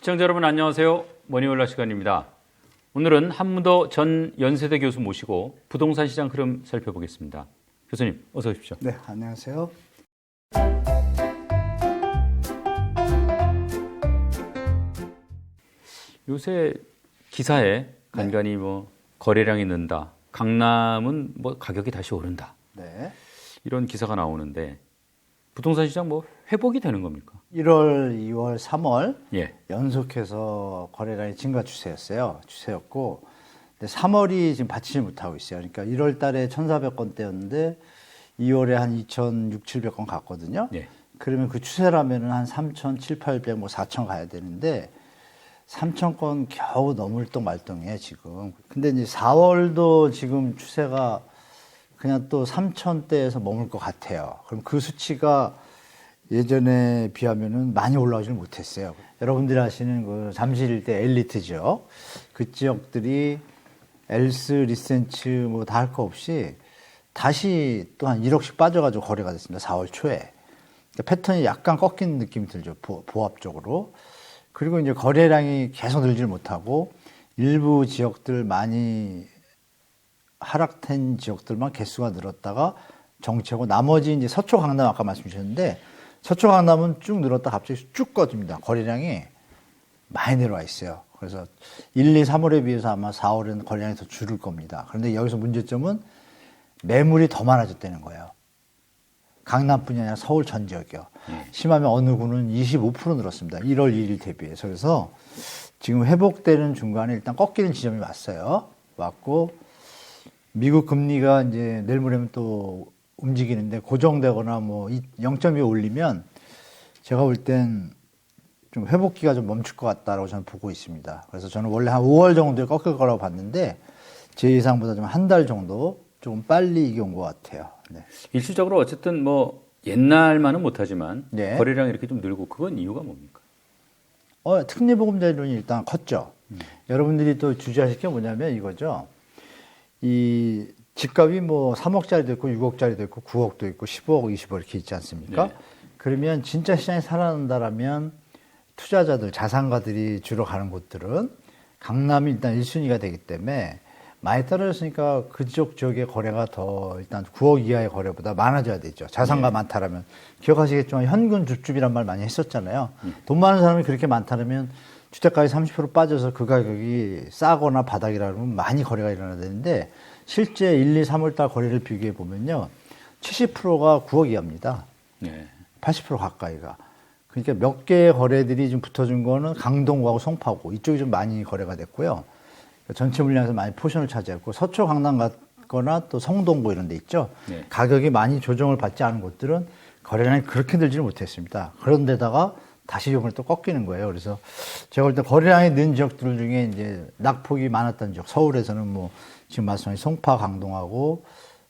시청자 여러분 안녕하세요. 머니올라 시간입니다. 오늘은 한무더 전 연세대 교수 모시고 부동산 시장 흐름 살펴보겠습니다. 교수님 어서 오십시오. 네, 안녕하세요. 요새 기사에 간간히 뭐 거래량이 는다. 강남은 뭐 가격이 다시 오른다. 네. 이런 기사가 나오는데 부동산 시장 뭐 회복이 되는 겁니까? 1월, 2월, 3월 예. 연속해서 거래량이 증가 추세였고, 근데 3월이 지금 받치지 못하고 있어요. 그러니까 1월 달에 1,400건대였는데 2월에 한 2,600, 700건 갔거든요. 예. 그러면 그 추세라면은 한 3,700, 800, 뭐 4,000 가야 되는데 3,000건 겨우 넘을똥말똥이에요, 지금. 근데 이제 4월도 지금 추세가 그냥 또 3,000대에서 머물 것 같아요. 그럼 그 수치가 예전에 비하면은 많이 올라오질 못했어요. 여러분들이 아시는 그 잠실 일대 엘리트 지역, 그 지역들이 엘스, 리센츠 뭐 다 할 거 없이 다시 또 한 1억씩 빠져가지고 거래가 됐습니다. 4월 초에. 그러니까 패턴이 약간 꺾인 느낌이 들죠. 보합적으로. 그리고 이제 거래량이 계속 늘질 못하고 일부 지역들 많이 하락된 지역들만 개수가 늘었다가 정체고 나머지 이제 서초 강남 아까 말씀 주셨는데 서초 강남은 쭉 늘었다 갑자기 쭉 꺼집니다. 거래량이 많이 내려와 있어요. 그래서 1, 2, 3월에 비해서 아마 4월에는 거래량이 더 줄을 겁니다. 그런데 여기서 문제점은 매물이 더 많아졌다는 거예요. 강남뿐이 아니라 서울 전 지역이요. 심하면 어느 구는 25% 늘었습니다. 1월 1일 대비해서. 그래서 지금 회복되는 중간에 일단 꺾이는 지점이 왔고 미국 금리가 이제 내일 모레면 또 움직이는데 고정되거나 뭐 0.2 올리면 제가 볼 땐 좀 회복기가 좀 멈출 것 같다라고 저는 보고 있습니다. 그래서 저는 원래 한 5월 정도에 꺾일 거라고 봤는데 제 예상보다 좀 한 달 정도 조금 빨리 이게 온 것 같아요. 네. 일시적으로 어쨌든 뭐 옛날만은 못하지만 네. 거래량이 이렇게 좀 늘고 그건 이유가 뭡니까? 특례보금자리론이 일단 컸죠. 여러분들이 또 주시하실 게 뭐냐면 이거죠. 이 집값이 뭐 3억짜리도 있고 6억짜리도 있고 9억도 있고 15억, 20억 이렇게 있지 않습니까? 네. 그러면 진짜 시장이 살아난다라면 투자자들, 자산가들이 주로 가는 곳들은 강남이 일단 1순위가 되기 때문에 많이 떨어졌으니까 그쪽 지역의 거래가 더 일단 9억 이하의 거래보다 많아져야 되죠. 자산가 많다라면. 기억하시겠지만 현금 줍줍이란 말 많이 했었잖아요. 돈 많은 사람이 그렇게 많다면 주택가격이 30% 빠져서 그 가격이 싸거나 바닥이라면 많이 거래가 일어나야 되는데 실제 1, 2, 3월 달 거래를 비교해 보면요. 70%가 9억 이하입니다. 네. 80% 가까이가. 그러니까 몇 개의 거래들이 좀 붙어준 거는 강동구하고 송파구 이쪽이 좀 많이 거래가 됐고요. 전체 물량에서 많이 포션을 차지했고 서초 강남 같거나 또 성동구 이런 데 있죠. 네. 가격이 많이 조정을 받지 않은 곳들은 거래량이 그렇게 늘지는 못했습니다. 그런데다가 다시 이번에 또 꺾이는 거예요. 그래서 제가 볼 때 거래량이 는 지역들 중에 이제 낙폭이 많았던 지역, 서울에서는 뭐 지금 말씀하신 송파, 강동하고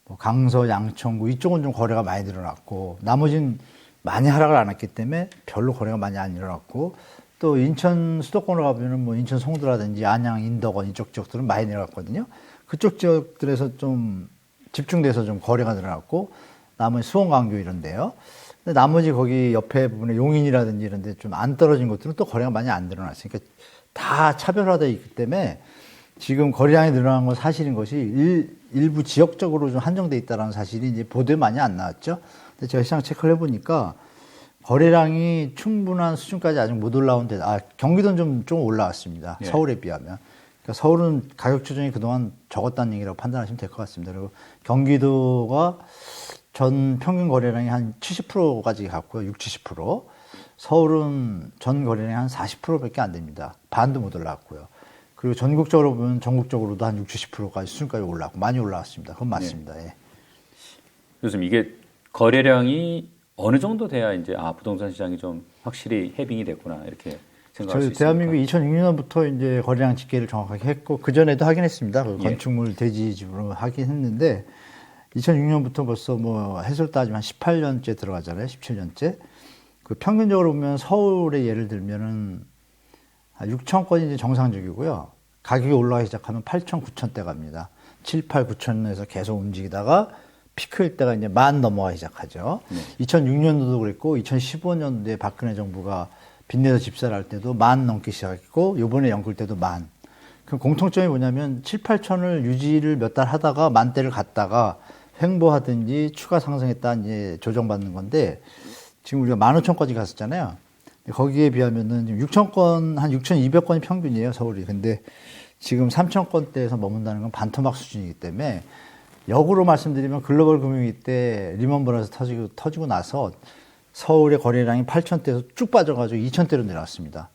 뭐 강서, 양천구 이쪽은 좀 거래가 많이 늘어났고 나머지는 많이 하락을 안 했기 때문에 별로 거래가 많이 안 일어났고 또 인천 수도권으로 가보면 뭐 인천 송도라든지 안양, 인덕원 이쪽 지역들은 많이 내려갔거든요. 그쪽 지역들에서 좀 집중돼서 좀 거래가 늘어났고 나머지 수원, 광교 이런데요. 근데 나머지 거기 옆에 부분에 용인이라든지 이런 데 좀 안 떨어진 곳들은 또 거래가 많이 안 늘어났어요. 그러니까 다 차별화되어 있기 때문에 지금 거래량이 늘어난 건 사실인 것이 일부 지역적으로 좀 한정돼 있다는 사실이 이제 보도에 많이 안 나왔죠. 근데 제가 시장 체크를 해보니까 거래량이 충분한 수준까지 아직 못 올라온데, 경기도는 좀 올라왔습니다. 예. 서울에 비하면. 그러니까 서울은 가격 조정이 그동안 적었다는 얘기라고 판단하시면 될 것 같습니다. 그리고 경기도가 전 평균 거래량이 한 70%까지 갔고요. 70. 서울은 전 거래량이 한 40%밖에 안 됩니다. 반도 못 올라왔고요. 그리고 전국적으로 보면 전국적으로도 한 60, 70%까지 수준까지 올라왔고 많이 올라왔습니다. 그건 맞습니다. 예. 교수님 이게 거래량이 어느 정도 돼야 이제 부동산 시장이 좀 확실히 해빙이 됐구나 이렇게 생각할 수 있습니까? 대한민국이 2006년부터 이제 거래량 집계를 정확하게 했고 그 전에도 하긴 했습니다. 그 예. 건축물 대지집으로 하긴 했는데 2006년부터 벌써 뭐 해설 따지면 18년째 들어가잖아요. 17년째. 그 평균적으로 보면 서울의 예를 들면은 6천 건이 이제 정상적이고요. 가격이 올라가기 시작하면 8천, 9천대 갑니다. 7, 8, 9천에서 계속 움직이다가 피크일 때가 이제 10,000 넘어가기 시작하죠. 2006년도도 그랬고 2015년도에 박근혜 정부가 빚내서 집사를 할 때도 10,000 넘기 시작했고 요번에 연끌 때도 10,000. 그 공통점이 뭐냐면 7, 8천을 유지를 몇 달 하다가 10,000대를 갔다가 횡보하든지 추가 상승했다 이제 조정받는 건데 지금 우리가 15,000건까지 갔었잖아요. 거기에 비하면은 지금 6,000건, 한 6,200건이 평균이에요, 서울이. 근데 지금 3,000건대에서 머문다는 건 반토막 수준이기 때문에 역으로 말씀드리면 글로벌 금융위기 때 리먼 브라더스 터지고 나서 서울의 거래량이 8,000대에서 쭉 빠져가지고 2,000대로 내려왔습니다.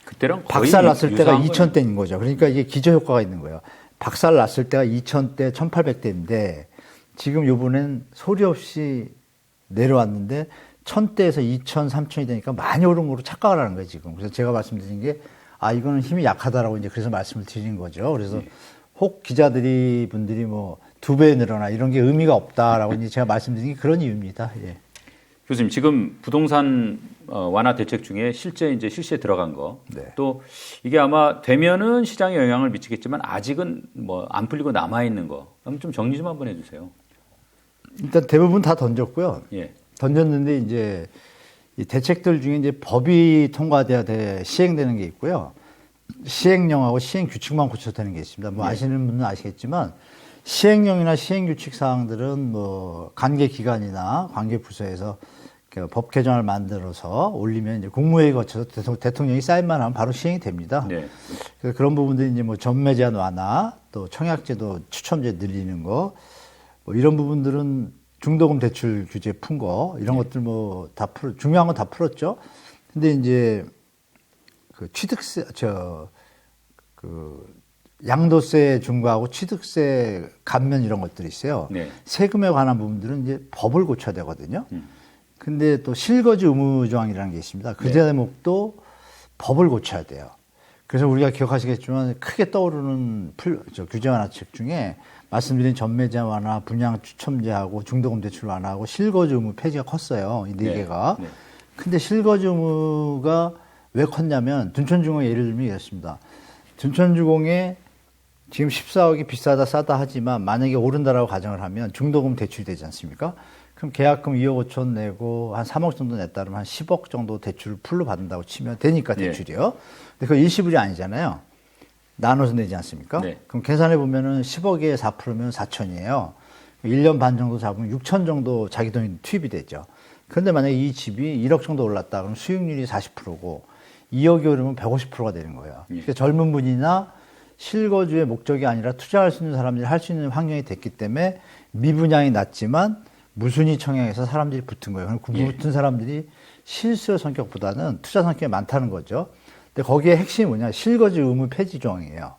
그때랑 거의 박살 났을 때가 유사한 2,000대인 거죠. 그러니까 이게 기저효과가 있는 거예요. 박살 났을 때가 2,000대, 1,800대인데 지금 요번엔 소리 없이 내려왔는데 1,000대에서 2,000, 3,000이 되니까 많이 오른 거로 착각을 하는 거예요, 지금. 그래서 제가 말씀드린 게 이거는 힘이 약하다라고 이제 그래서 말씀을 드린 거죠. 그래서 혹 분들이 뭐 2배 늘어나 이런 게 의미가 없다라고 이제 제가 말씀드린 게 그런 이유입니다. 예. 교수님, 지금 부동산 완화 대책 중에 실제 이제 실시에 들어간 거, 네. 또 이게 아마 되면은 시장에 영향을 미치겠지만 아직은 뭐 안 풀리고 남아 있는 거, 그럼 좀 정리 좀 한번 해주세요. 일단 대부분 다 던졌고요. 예. 던졌는데 이제 이 대책들 중에 이제 법이 통과돼야 시행되는 게 있고요. 시행령하고 시행 규칙만 고쳐도 되는 게 있습니다. 뭐 아시는 분은 아시겠지만 시행령이나 시행 규칙 사항들은 뭐 관계 기관이나 관계 부서에서 그 법 개정을 만들어서 올리면 이제 국무회의 거쳐서 대통령이 사인만 하면 바로 시행이 됩니다. 네. 그래서 그런 부분들이 이제 뭐 전매 제한 완화, 또 청약제도 추첨제 늘리는 거, 뭐 이런 부분들은 중도금 대출 규제 푼 거, 이런 것들 뭐 다 중요한 건 다 풀었죠. 근데 이제 그 취득세, 양도세 중과하고 취득세 감면 이런 것들이 있어요. 네. 세금에 관한 부분들은 이제 법을 고쳐야 되거든요. 근데 또 실거주 의무 조항이라는 게 있습니다. 그 대목도 법을 고쳐야 돼요. 그래서 우리가 기억하시겠지만 크게 떠오르는 규제 완화책 중에 말씀드린 전매 제한 완화, 분양 추첨제하고 중도금 대출 완화하고 실거주 의무 폐지가 컸어요. 이 네 개가. 네. 근데 실거주 의무가 왜 컸냐면 둔촌주공 예를 들면 이렇습니다. 둔촌주공에 지금 14억이 비싸다 싸다 하지만 만약에 오른다라고 가정을 하면 중도금 대출이 되지 않습니까? 그럼 계약금 2억 5천 내고 한 3억 정도 냈다 그러면 한 10억 정도 대출을 풀로 받는다고 치면 되니까 대출이요. 근데 그거 일시불이 아니잖아요. 나눠서 내지 않습니까? 네. 그럼 계산해 보면은 10억에 4%면 4천이에요. 1년 반 정도 잡으면 6천 정도 자기 돈이 투입이 되죠. 그런데 만약에 이 집이 1억 정도 올랐다 그러면 수익률이 40%고 2억이 오르면 150%가 되는 거예요. 그러니까 젊은 분이나 실거주의 목적이 아니라 투자할 수 있는 사람들이 할 수 있는 환경이 됐기 때문에 미분양이 낮지만 무순위 청약에서 사람들이 붙은 거예요. 그럼 그 붙은 사람들이 실수요 성격보다는 투자 성격이 많다는 거죠. 근데 거기에 핵심이 뭐냐? 실거주 의무 폐지 조항이에요.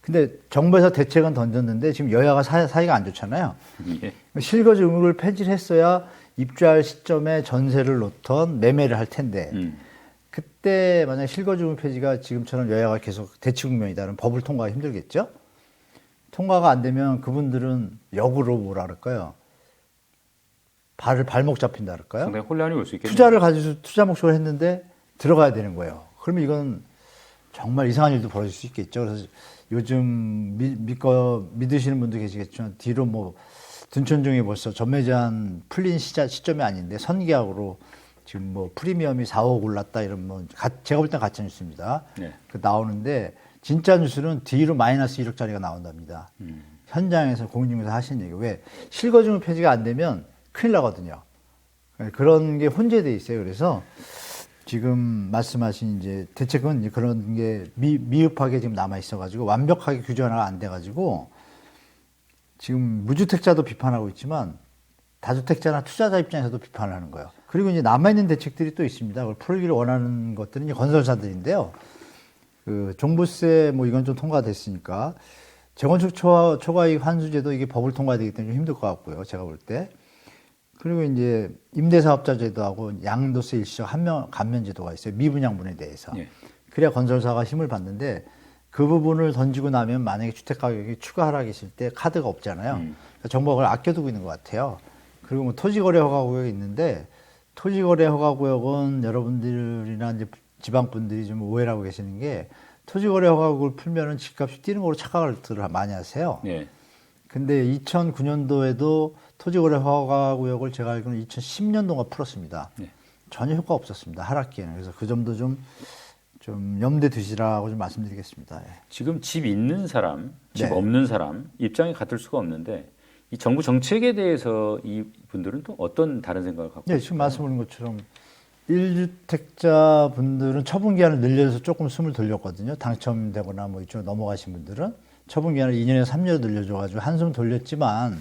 근데 정부에서 대책은 던졌는데 지금 여야가 사이가 안 좋잖아요. 예. 실거주 의무를 폐지를 했어야 입주할 시점에 전세를 놓던 매매를 할 텐데 그때 만약 실거주 의무 폐지가 지금처럼 여야가 계속 대치 국면이다 그러면 법을 통과하기 힘들겠죠? 통과가 안 되면 그분들은 역으로 뭐라 그럴까요? 발목 잡힌다 그럴까요? 상당히 혼란이 올 수 있겠네요. 투자를 가지고 투자 목적으로 했는데 들어가야 되는 거예요. 그러면 이건 정말 이상한 일도 벌어질 수 있겠죠. 그래서 요즘 믿으시는 분도 계시겠지만 뒤로 뭐 둔촌중이 벌써 전매 제한 풀린 시점이 아닌데 선계약으로 지금 뭐 프리미엄이 4억 올랐다 이런 뭐 제가 볼 땐 가짜 뉴스입니다. 네. 그 나오는데 진짜 뉴스는 뒤로 마이너스 1억짜리가 나온답니다. 현장에서 공인중개사 하시는 얘기. 왜? 실거주물 폐지가 안 되면 큰일 나거든요. 그런 게 혼재돼 있어요. 그래서 지금 말씀하신 이제 대책은 이제 그런 게 미흡하게 지금 남아 있어가지고 완벽하게 규제 하나가 안 돼가지고 지금 무주택자도 비판하고 있지만 다주택자나 투자자 입장에서도 비판을 하는 거예요. 그리고 이제 남아있는 대책들이 또 있습니다. 그걸 풀기를 원하는 것들은 이제 건설사들인데요. 그 종부세 뭐 이건 좀 통과됐으니까 재건축 초과이익 환수제도 이게 법을 통과되기 때문에 좀 힘들 것 같고요. 제가 볼 때. 그리고 이제 임대사업자 제도하고 양도세 일시적 감면 제도가 있어요. 미분양분에 대해서. 예. 그래야 건설사가 힘을 받는데 그 부분을 던지고 나면 만약에 주택 가격이 추가 하락이 있을 때 카드가 없잖아요. 그러니까 정부가 그걸 아껴두고 있는 것 같아요. 그리고 뭐 토지거래 허가구역이 있는데 토지거래 허가구역은 여러분들이나 이제 지방분들이 좀 오해를 계시는 게 토지거래 허가구역을 풀면은 집값이 뛰는 걸로 착각을 많이 하세요. 예. 근데 2009년도에도 토지거래 허가구역을 제가 알기로는 2010년도가 풀었습니다. 네. 전혀 효과 없었습니다. 하락기에는. 그래서 그 점도 좀 염두에 두시라고 좀 말씀드리겠습니다. 예. 지금 집 있는 사람, 집 네. 없는 사람 입장이 같을 수가 없는데 이 정부 정책에 대해서 이 분들은 또 어떤 다른 생각을 갖고 네, 있을까요? 지금 말씀드린 것처럼 1주택자 분들은 처분 기한을 늘려서 조금 숨을 돌렸거든요. 당첨되거나 뭐 이쪽 넘어가신 분들은 처분 기한을 2년에서 3년으로 늘려줘가지고 한숨 돌렸지만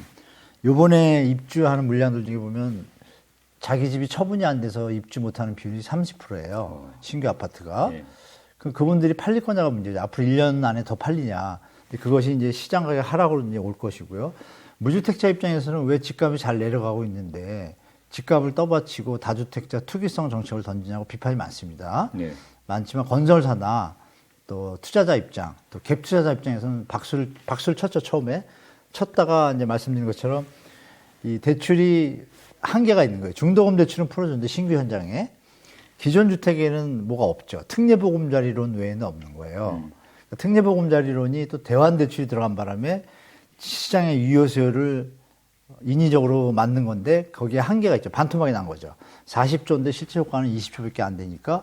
요번에 입주하는 물량들 중에 보면 자기 집이 처분이 안 돼서 입주 못하는 비율이 30%예요. 신규 아파트가. 예. 그분들이 팔릴 거냐가 문제죠. 앞으로 1년 안에 더 팔리냐. 근데 그것이 이제 시장 가격 하락으로 이제 올 것이고요. 무주택자 입장에서는 왜 집값이 잘 내려가고 있는데 집값을 떠받치고 다주택자 투기성 정책을 던지냐고 비판이 많습니다. 네. 많지만 건설사나 또 투자자 입장, 또 갭 투자자 입장에서는 박수를 쳤죠, 처음에. 쳤다가 이제 말씀드린 것처럼 이 대출이 한계가 있는 거예요. 중도금 대출은 풀어줬는데 신규 현장에 기존 주택에는 뭐가 없죠. 특례보금자리론 외에는 없는 거예요. 특례보금자리론이 또 대환대출이 들어간 바람에 시장의 유효 수요를 인위적으로 만든 건데 거기에 한계가 있죠. 반토막이 난 거죠. 40조인데 실제 효과는 20조밖에 안 되니까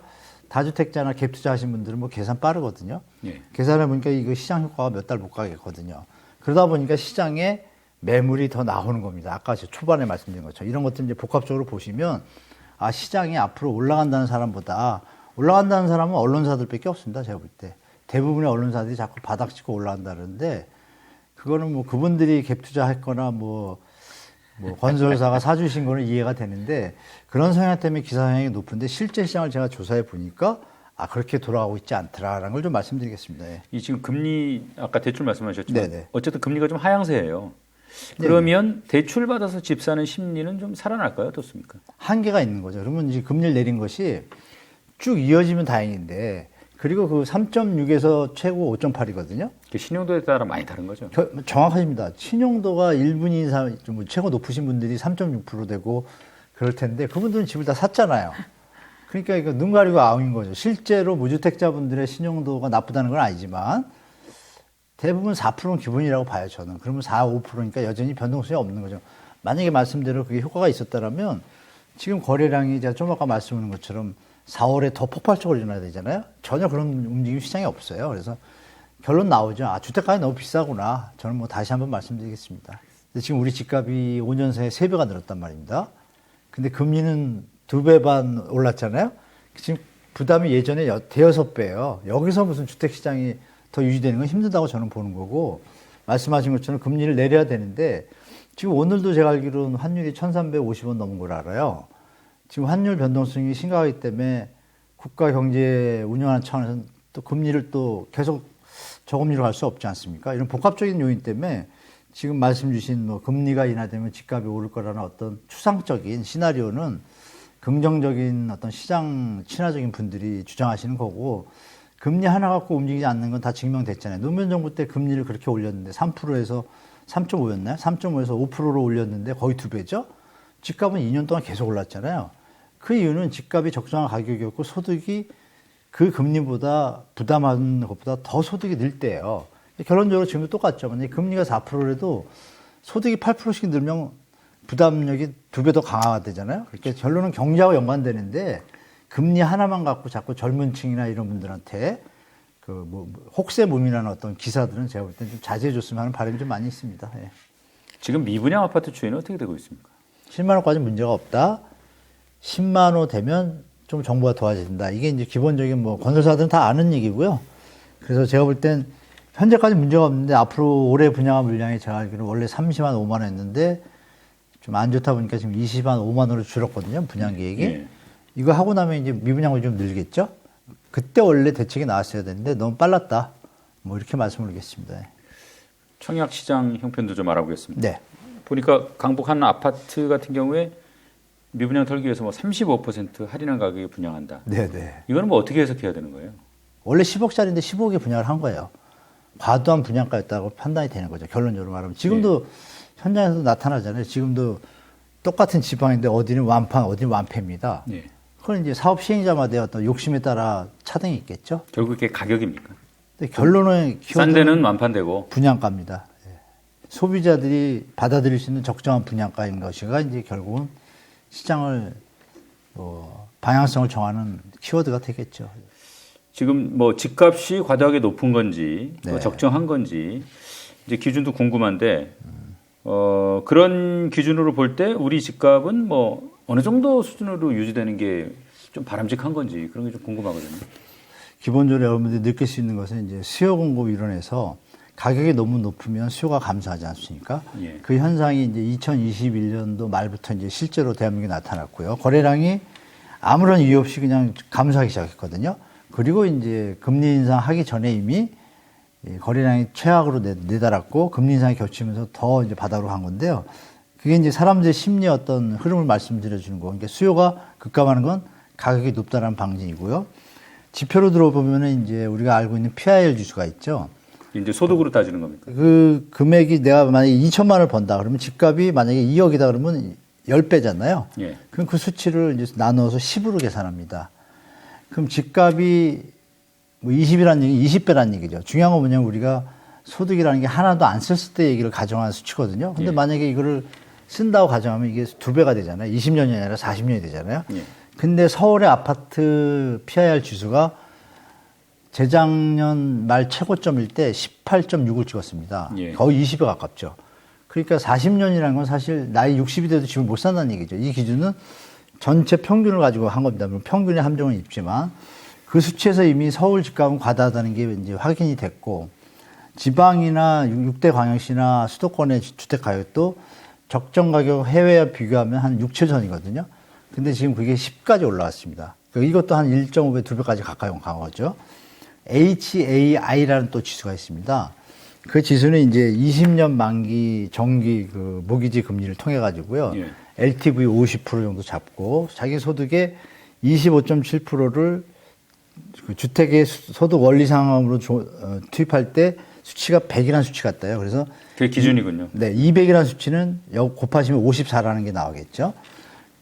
다주택자나 갭 투자하신 분들은 뭐 계산 빠르거든요. 예. 계산해 보니까 이거 시장 효과가 몇 달 못 가겠거든요. 그러다 보니까 시장에 매물이 더 나오는 겁니다. 아까 초반에 말씀드린 것처럼 이런 것들 이제 복합적으로 보시면 아 시장이 앞으로 올라간다는 사람보다 올라간다는 사람은 언론사들밖에 없습니다. 제가 볼 때 대부분의 언론사들이 자꾸 바닥치고 올라간다는데 그거는 뭐 그분들이 갭 투자했거나 뭐 건설사가 사주신 거는 이해가 되는데 그런 성향 때문에 기사 성향이 높은데 실제 시장을 제가 조사해 보니까 아 그렇게 돌아가고 있지 않더라라는 걸 좀 말씀드리겠습니다. 예. 이 지금 금리 아까 대출 말씀하셨지만 네네. 어쨌든 금리가 좀 하향세예요. 그러면 대출 받아서 집 사는 심리는 좀 살아날까요? 어떻습니까? 한계가 있는 거죠. 그러면 이제 금리를 내린 것이 쭉 이어지면 다행인데 그리고 그 3.6에서 최고 5.8이거든요. 신용도에 따라 많이 다른 거죠. 정확하십니다. 신용도가 1분 이상 좀 최고 높으신 분들이 3.6% 되고 그럴 텐데 그분들은 집을 다 샀잖아요. 그러니까 이거 눈 가리고 아웅인 거죠. 실제로 무주택자분들의 신용도가 나쁘다는 건 아니지만 대부분 4%는 기본이라고 봐요, 저는. 그러면 4, 5%니까 여전히 변동성이 없는 거죠. 만약에 말씀대로 그게 효과가 있었다면 지금 거래량이 제가 좀 아까 말씀드린 것처럼 4월에 더 폭발적으로 일어나야 되잖아요. 전혀 그런 움직임 시장이 없어요. 그래서 결론 나오죠. 아, 주택가격이 너무 비싸구나. 저는 뭐 다시 한번 말씀드리겠습니다. 근데 지금 우리 집값이 5년 사이에 3배가 늘었단 말입니다. 근데 금리는 2배 반 올랐잖아요. 지금 부담이 예전에 대여섯 배예요. 여기서 무슨 주택시장이 더 유지되는 건 힘들다고 저는 보는 거고 말씀하신 것처럼 금리를 내려야 되는데 지금 오늘도 제가 알기로는 환율이 1,350원 넘은 걸 알아요. 지금 환율 변동성이 심각하기 때문에 국가 경제 운영하는 차원에서는 또 금리를 또 계속 저금리로 갈 수 없지 않습니까? 이런 복합적인 요인 때문에 지금 말씀 주신 뭐 금리가 인하되면 집값이 오를 거라는 어떤 추상적인 시나리오는 긍정적인 어떤 시장 친화적인 분들이 주장하시는 거고 금리 하나 갖고 움직이지 않는 건 다 증명됐잖아요. 노무현 정부 때 금리를 그렇게 올렸는데 3%에서 3.5였나요? 3.5에서 5%로 올렸는데 거의 2배죠? 집값은 2년 동안 계속 올랐잖아요. 그 이유는 집값이 적정한 가격이었고 소득이 그 금리보다 부담하는 것보다 더 소득이 늘 때예요. 결론적으로 지금도 똑같죠. 만약에 금리가 4%라도 소득이 8%씩 늘면 부담력이 2배 더 강화가 되잖아요. 그러니까 결론은 경제하고 연관되는데 금리 하나만 갖고 자꾸 젊은 층이나 이런 분들한테 혹세 무민한 어떤 기사들은 제가 볼 때는 좀 자제해 줬으면 하는 바람이 좀 많이 있습니다. 예. 지금 미분양 아파트 추이는 어떻게 되고 있습니까? 10만 원까지 문제가 없다. 10만 원 되면 좀 정부가 도와준다. 이게 이제 기본적인 뭐 건설사들은 다 아는 얘기고요. 그래서 제가 볼 땐 현재까지 문제가 없는데 앞으로 올해 분양한 물량이 제가 알기로 원래 30만 5만 원이었는데 좀 안 좋다 보니까 지금 20만 5만 원으로 줄었거든요. 분양 계획이. 예. 이거 하고 나면 이제 미분양을 좀 늘겠죠. 그때 원래 대책이 나왔어야 되는데 너무 빨랐다. 뭐 이렇게 말씀을 드리겠습니다. 청약 시장 형편도 좀 알아보겠습니다. 네. 보니까 강북 한 아파트 같은 경우에 미분양 털기 위해서 뭐 35% 할인한 가격에 분양한다. 네네. 이거는 뭐 어떻게 해석해야 되는 거예요? 원래 10억짜리인데 15억에 분양을 한 거예요. 과도한 분양가였다고 판단이 되는 거죠. 결론적으로 말하면. 지금도 현장에서도 나타나잖아요. 지금도 똑같은 지방인데 어디는 완판, 어디는 완패입니다. 네. 그건 이제 사업 시행자마다의 어떤 욕심에 따라 차등이 있겠죠. 결국 이게 가격입니까? 근데 결론은 싼 데는 완판되고 분양가입니다. 예. 소비자들이 받아들일 수 있는 적정한 분양가인 것이가 이제 결국은 시장을 방향성을 정하는 키워드가 되겠죠. 지금 뭐 집값이 과도하게 높은 건지 네. 적정한 건지 이제 기준도 궁금한데 그런 기준으로 볼 때 우리 집값은 뭐 어느 정도 수준으로 유지되는 게 좀 바람직한 건지 그런 게 좀 궁금하거든요. 기본적으로 여러분들이 느낄 수 있는 것은 이제 수요 공급 이론에서 가격이 너무 높으면 수요가 감소하지 않습니까? 예. 그 현상이 이제 2021년도 말부터 이제 실제로 대한민국에 나타났고요. 거래량이 아무런 이유 없이 그냥 감소하기 시작했거든요. 그리고 이제 금리 인상하기 전에 이미 거래량이 최악으로 내달았고 금리 인상이 겹치면서 더 이제 바닥으로 간 건데요. 그게 이제 사람들의 심리의 어떤 흐름을 말씀드려주는 거. 그러니까 수요가 급감하는 건 가격이 높다는 방증이고요. 지표로 들어보면은 이제 우리가 알고 있는 PIR 지수가 있죠. 이제 소득으로 따지는 겁니까? 그 금액이 내가 만약에 2천만 원을 번다 그러면 집값이 만약에 2억이다 그러면 10배잖아요. 예. 그럼 그 수치를 이제 나눠서 10으로 계산합니다. 그럼 집값이 뭐 20이라는 얘기, 20배라는 얘기죠. 중요한 건 뭐냐면 우리가 소득이라는 게 하나도 안 썼을 때 얘기를 가정한 수치거든요. 근데 예. 만약에 이거를 쓴다고 가정하면 이게 2배가 되잖아요. 20년이 아니라 40년이 되잖아요. 예. 근데 서울의 아파트 PIR 지수가 재작년 말 최고점일 때 18.6을 찍었습니다. 예. 거의 20에 가깝죠. 그러니까 40년이라는 건 사실 나이 60이 돼도 집을 못 산다는 얘기죠. 이 기준은 전체 평균을 가지고 한 겁니다. 물론 평균의 함정은 있지만 그 수치에서 이미 서울 집값은 과다하다는 게 이제 확인이 됐고 지방이나 6대 광역시나 수도권의 주택 가격도 적정 가격 해외와 비교하면 한 6, 7선이거든요. 근데 지금 그게 10까지 올라왔습니다. 이것도 한 1.5배, 2배까지 가까이 간 거죠. HAI라는 또 지수가 있습니다. 그 지수는 이제 20년 만기 정기 그 모기지 금리를 통해 가지고요. 예. LTV 50% 정도 잡고 자기 소득의 25.7%를 그 주택의 소득 원리 상황으로 투입할 때 수치가 100이라는 수치 같아요. 그래서 그게 기준이군요. 네, 200이라는 수치는 곱하시면 54라는 게 나오겠죠.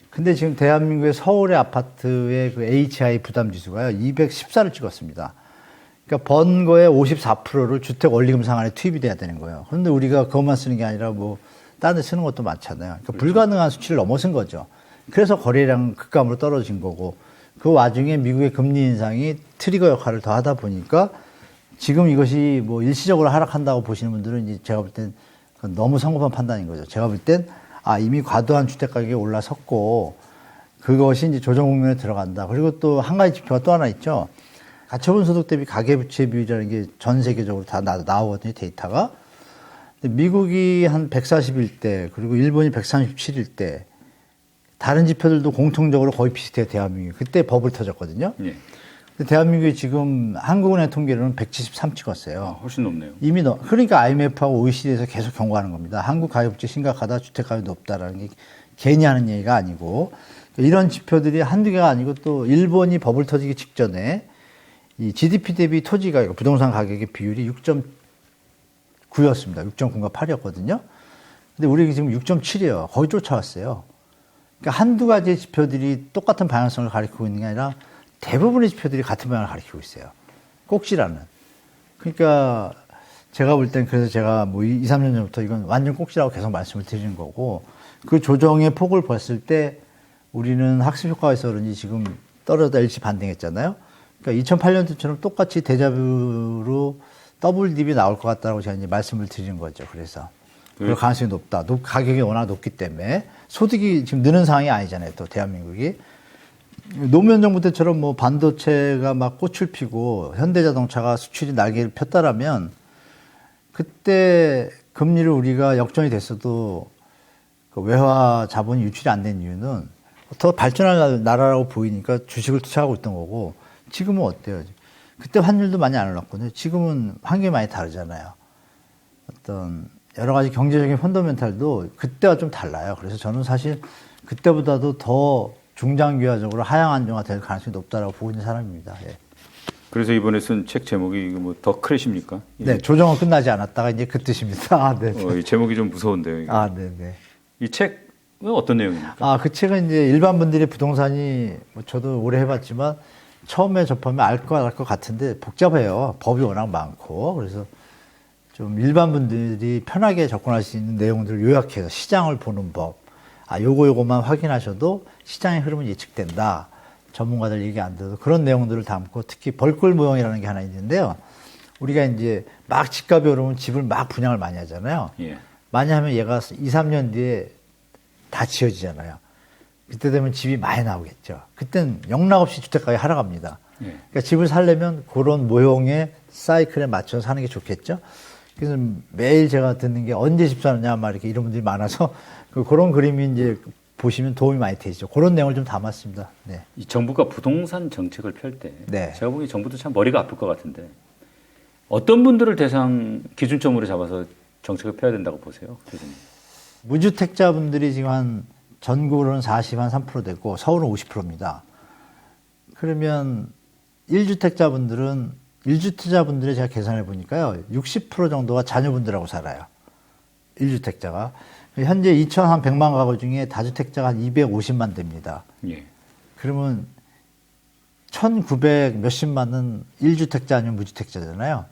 근데 지금 대한민국의 서울의 아파트의 그 HI 부담 지수가요, 214를 찍었습니다. 그러니까 번 거의 54%를 주택 원리금 상환에 투입이 돼야 되는 거예요. 그런데 우리가 그것만 쓰는 게 아니라 뭐, 다른 데 쓰는 것도 많잖아요. 그러니까 불가능한 수치를 넘어선 거죠. 그래서 거래량 급감으로 떨어진 거고, 그 와중에 미국의 금리 인상이 트리거 역할을 더 하다 보니까 지금 이것이 뭐 일시적으로 하락한다고 보시는 분들은 이제 제가 볼 땐 너무 성급한 판단인 거죠. 제가 볼 땐 이미 과도한 주택 가격이 올라섰고 그것이 이제 조정 국면에 들어간다. 그리고 또 한 가지 지표가 또 하나 있죠. 가처분 소득 대비 가계부채 비율이라는 게 전 세계적으로 다 나오거든요, 데이터가. 근데 미국이 한 141대, 그리고 일본이 137일 때, 다른 지표들도 공통적으로 거의 비슷해요, 대한민국이. 그때 버블 터졌거든요. 예. 근데 대한민국이 지금 한국은행 통계로는 173 찍었어요. 훨씬 높네요. 이미 그러니까 IMF하고 OECD에서 계속 경고하는 겁니다. 한국 가격부채 심각하다, 주택 가격이 높다라는 게 괜히 하는 얘기가 아니고 이런 지표들이 한두 개가 아니고 또 일본이 버블 터지기 직전에 이 GDP 대비 토지 가격, 부동산 가격의 비율이 6.9였습니다. 6.9가 8이었거든요. 근데 우리 지금 6.7이에요. 거의 쫓아왔어요. 그러니까 한두 가지 지표들이 똑같은 방향성을 가리키고 있는 게 아니라 대부분의 지표들이 같은 방향을 가리키고 있어요. 꼭지라는. 그러니까 제가 볼 땐 그래서 제가 뭐 2, 3년 전부터 이건 완전 꼭지라고 계속 말씀을 드리는 거고 그 조정의 폭을 봤을 때 우리는 학습 효과가 있어 그런지 지금 떨어져 일시 반등했잖아요. 그러니까 2008년도처럼 똑같이 데자뷰로 더블 딥이 나올 것 같다고 제가 이제 말씀을 드리는 거죠. 그래서 그럴 가능성이 높다. 가격이 워낙 높기 때문에 소득이 지금 느는 상황이 아니잖아요. 또 대한민국이. 노무현 정부 때처럼 뭐 반도체가 막 꽃을 피고 현대자동차가 수출이 날개를 폈다라면 그때 금리를 우리가 역전이 됐어도 그 외화 자본이 유출이 안 된 이유는 더 발전할 나라라고 보이니까 주식을 투자하고 있던 거고 지금은 어때요? 그때 환율도 많이 안 올랐거든요. 지금은 환경이 많이 다르잖아요. 어떤 여러 가지 경제적인 펀더멘탈도 그때와 좀 달라요. 그래서 저는 사실 그때보다도 더 중장기화적으로 하향 안정화될 가능성이 높다라고 보고 있는 사람입니다. 예. 그래서 이번에 쓴 책 제목이 뭐 더 크래시입니까? 네, 조정은 끝나지 않았다가 이제 그 뜻입니다. 네. 이 제목이 좀 무서운데요. 이게. 네. 이 책은 어떤 내용입니까? 그 책은 이제 일반 분들이 부동산이 뭐 저도 오래 해봤지만 처음에 접하면 알 것 같은데 복잡해요. 법이 워낙 많고 그래서 좀 일반 분들이 편하게 접근할 수 있는 내용들을 요약해서 시장을 보는 법, 요거만 확인하셔도 시장의 흐름은 예측된다. 전문가들 얘기 안 들어도 그런 내용들을 담고 특히 벌꿀 모형이라는 게 하나 있는데요. 우리가 이제 막 집값이 오르면 집을 막 분양을 많이 하잖아요. 예. 많이 하면 얘가 2, 3년 뒤에 다 지어지잖아요. 그때 되면 집이 많이 나오겠죠. 그땐 영락없이 주택가격이 하락합니다. 예. 그러니까 집을 살려면 그런 모형의 사이클에 맞춰서 사는 게 좋겠죠. 그래서 매일 제가 듣는 게 언제 집 사느냐 막 이렇게 이런 분들이 많아서 그런 그림이 이제 보시면 도움이 많이 되죠. 그런 내용을 좀 담았습니다. 네. 이 정부가 부동산 정책을 펼 때 네. 제가 보기엔 정부도 참 머리가 아플 것 같은데 어떤 분들을 대상 기준점으로 잡아서 정책을 펴야 된다고 보세요, 교수님? 무주택자분들이 지금 한 전국으로는 43% 되고 서울은 50%입니다. 그러면 1주택자분들의 제가 계산해 보니까요. 60% 정도가 자녀분들하고 살아요. 1주택자가. 현재 2,100만 가구 중에 다주택자가 한 250만 됩니다. 예. 그러면 1,900 몇십만은 1주택자 아니면 무주택자잖아요.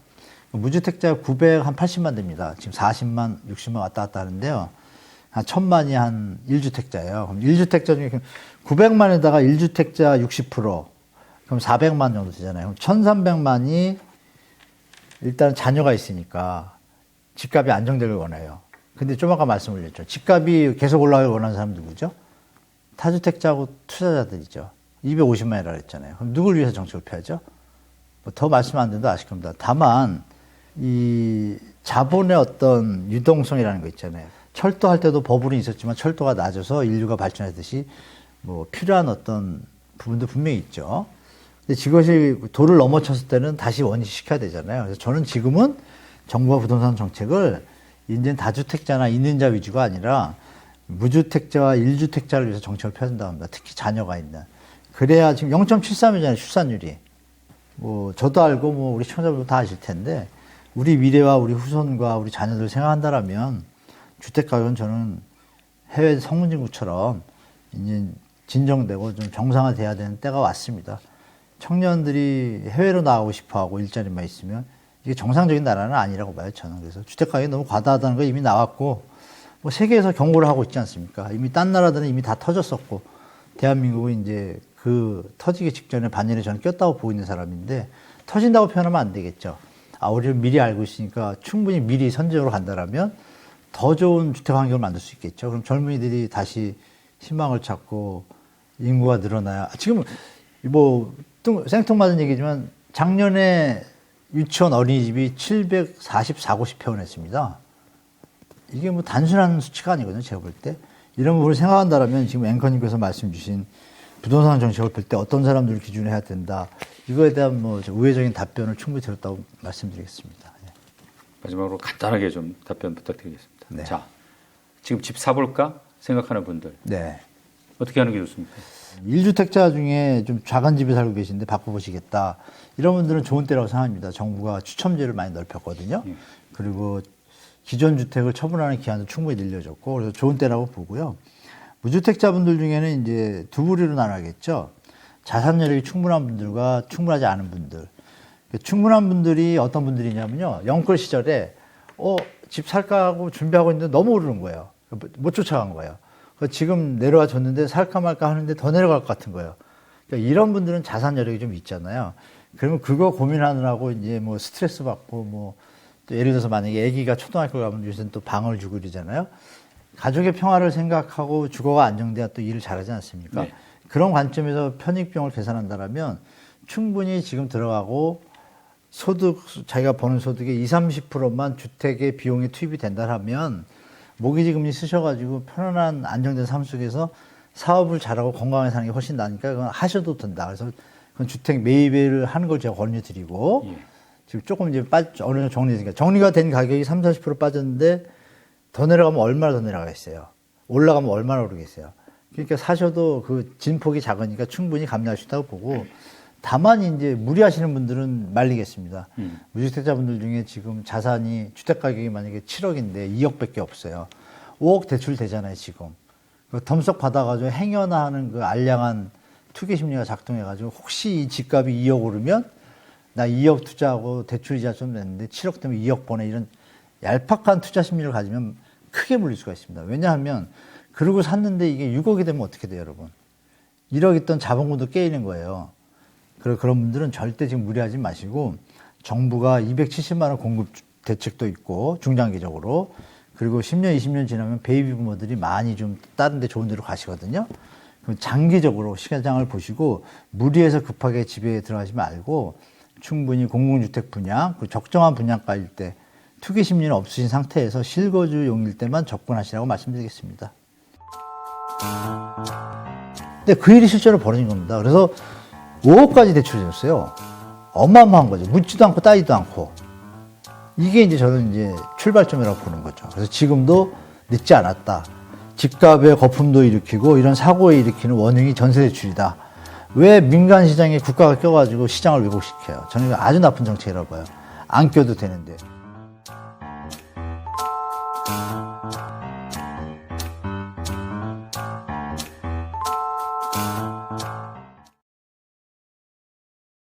무주택자 980만 됩니다. 지금 40만, 60만 왔다 갔다 하는데요. 한 1,000만이 한 1주택자예요. 그럼 1주택자 중에 900만에다가 1주택자 60%, 그럼 400만 정도 되잖아요. 그럼 1,300만이 일단 자녀가 있으니까 집값이 안정되길 원해요. 근데 좀 아까 말씀드렸죠. 집값이 계속 올라가길 원하는 사람 누구죠? 타주택자하고 투자자들이죠. 250만이라고 했잖아요. 그럼 누굴 위해서 정책을 펴야죠? 뭐 더 말씀 안 드려도 아실 겁니다. 다만 이 자본의 어떤 유동성이라는 거 있잖아요. 철도할 때도 버블이 있었지만 철도가 낮아서 인류가 발전했듯이 뭐 필요한 어떤 부분도 분명히 있죠. 근데 이것이 도를 넘어쳤을 때는 다시 원위시켜야 되잖아요. 그래서 저는 지금은 정부가 부동산 정책을 이제는 다주택자나 있는 자 위주가 아니라 무주택자와 1주택자를 위해서 정책을 펴야 된다고 합니다. 특히 자녀가 있는. 그래야 지금 0.73이잖아요, 출산율이. 뭐 저도 알고 뭐 우리 시청자분도 다 아실 텐데 우리 미래와 우리 후손과 우리 자녀들 생각한다라면 주택 가격은 저는 해외 성문진국처럼 이제 진정되고 좀 정상화돼야 되는 때가 왔습니다. 청년들이 해외로 나가고 싶어하고 일자리만 있으면 이게 정상적인 나라는 아니라고 봐요, 저는. 그래서 주택 가격이 너무 과다하다는 거 이미 나왔고 뭐 세계에서 경고를 하고 있지 않습니까? 이미 딴 나라들은 이미 다 터졌었고 대한민국은 이제 그 터지기 직전에 반년에 저는 꼈다고 보고 있는 사람인데 터진다고 표현하면 안 되겠죠. 우리는 미리 알고 있으니까 충분히 미리 선제적으로 간다라면 더 좋은 주택 환경을 만들 수 있겠죠. 그럼 젊은이들이 다시 희망을 찾고 인구가 늘어나야. 지금 뭐 생뚱맞은 얘기지만 작년에 유치원 어린이집이 744곳이 폐원했습니다. 이게 뭐 단순한 수치가 아니거든요, 제가 볼 때. 이런 부분을 생각한다면 지금 앵커님께서 말씀 주신 부동산 정책을 펼 때 어떤 사람들을 기준으로 해야 된다. 이거에 대한 뭐 우회적인 답변을 충분히 들었다고 말씀드리겠습니다. 예. 마지막으로 간단하게 좀 답변 부탁드리겠습니다. 네. 자, 지금 집 사볼까 생각하는 분들 네. 어떻게 하는 게 좋습니까? 1주택자 중에 좀 작은 집에 살고 계신데 바꿔보시겠다. 이런 분들은 좋은 때라고 생각합니다. 정부가 추첨제를 많이 넓혔거든요. 그리고 기존 주택을 처분하는 기한도 충분히 늘려줬고, 그래서 좋은 때라고 보고요. 무주택자분들 중에는 이제 두 부류로 나눠야겠죠. 자산 여력이 충분한 분들과 충분하지 않은 분들. 충분한 분들이 어떤 분들이냐면요. 영끌 시절에 집 살까 하고 준비하고 있는데 너무 오르는 거예요. 못 쫓아간 거예요. 지금 내려와 줬는데 살까 말까 하는데 더 내려갈 것 같은 거예요. 그러니까 이런 분들은 자산 여력이 좀 있잖아요. 그러면 그거 고민하느라고 이제 뭐 스트레스 받고 뭐 또 예를 들어서 만약에 아기가 초등학교 가면 요새는 또 방을 주고 이러잖아요. 가족의 평화를 생각하고 주거가 안정돼야 또 일을 잘하지 않습니까? 네. 그런 관점에서 편익비용을 계산한다면 충분히 지금 들어가고 자기가 버는 소득의 20, 30%만 주택의 비용에 투입이 된다면 모기지 금리 쓰셔가지고 편안한 안정된 삶 속에서 사업을 잘하고 건강하게 사는 게 훨씬 나으니까 그건 하셔도 된다. 그래서 그건 주택 매입을 하는 걸 제가 권유드리고 지금 조금 이제 어느 정도 정리되니까 정리가 된 가격이 30, 40% 빠졌는데 더 내려가면 얼마나 더 내려가겠어요? 올라가면 얼마나 오르겠어요? 그러니까 사셔도 그 진폭이 작으니까 충분히 감내할 수 있다고 보고 다만 이제 무리하시는 분들은 말리겠습니다. 무주택자분들 중에 지금 자산이 주택 가격이 만약에 7억인데 2억밖에 없어요. 5억 대출 되잖아요, 지금. 덤석 받아가지고 행여나하는 그 알량한 투기 심리가 작동해가지고 혹시 이 집값이 2억 오르면 나 2억 투자하고 대출이자 좀 냈는데 7억 때문에 2억 버네 이런 얄팍한 투자 심리를 가지면 크게 물릴 수가 있습니다. 왜냐하면 그러고 샀는데 이게 6억이 되면 어떻게 돼요, 여러분? 1억 있던 자본금도 깨이는 거예요. 그런 분들은 절대 지금 무리하지 마시고 정부가 270만 원 공급 대책도 있고 중장기적으로 그리고 10년, 20년 지나면 베이비 부모들이 많이 좀 다른 데 좋은 데로 가시거든요. 그럼 장기적으로 시장을 보시고 무리해서 급하게 집에 들어가지 말고 충분히 공공주택 분양, 그리고 적정한 분양가일 때 투기 심리는 없으신 상태에서 실거주용일 때만 접근하시라고 말씀드리겠습니다. 근데 그 일이 실제로 벌어진 겁니다. 그래서 5억까지 대출이 됐어요. 어마어마한 거죠. 묻지도 않고 따지도 않고. 이게 이제 저는 이제 출발점이라고 보는 거죠. 그래서 지금도 늦지 않았다. 집값의 거품도 일으키고 이런 사고를 일으키는 원인이 전세 대출이다. 왜 민간 시장에 국가가 껴가지고 시장을 왜곡시켜요? 저는 이거 아주 나쁜 정책이라고 봐요. 안 껴도 되는데.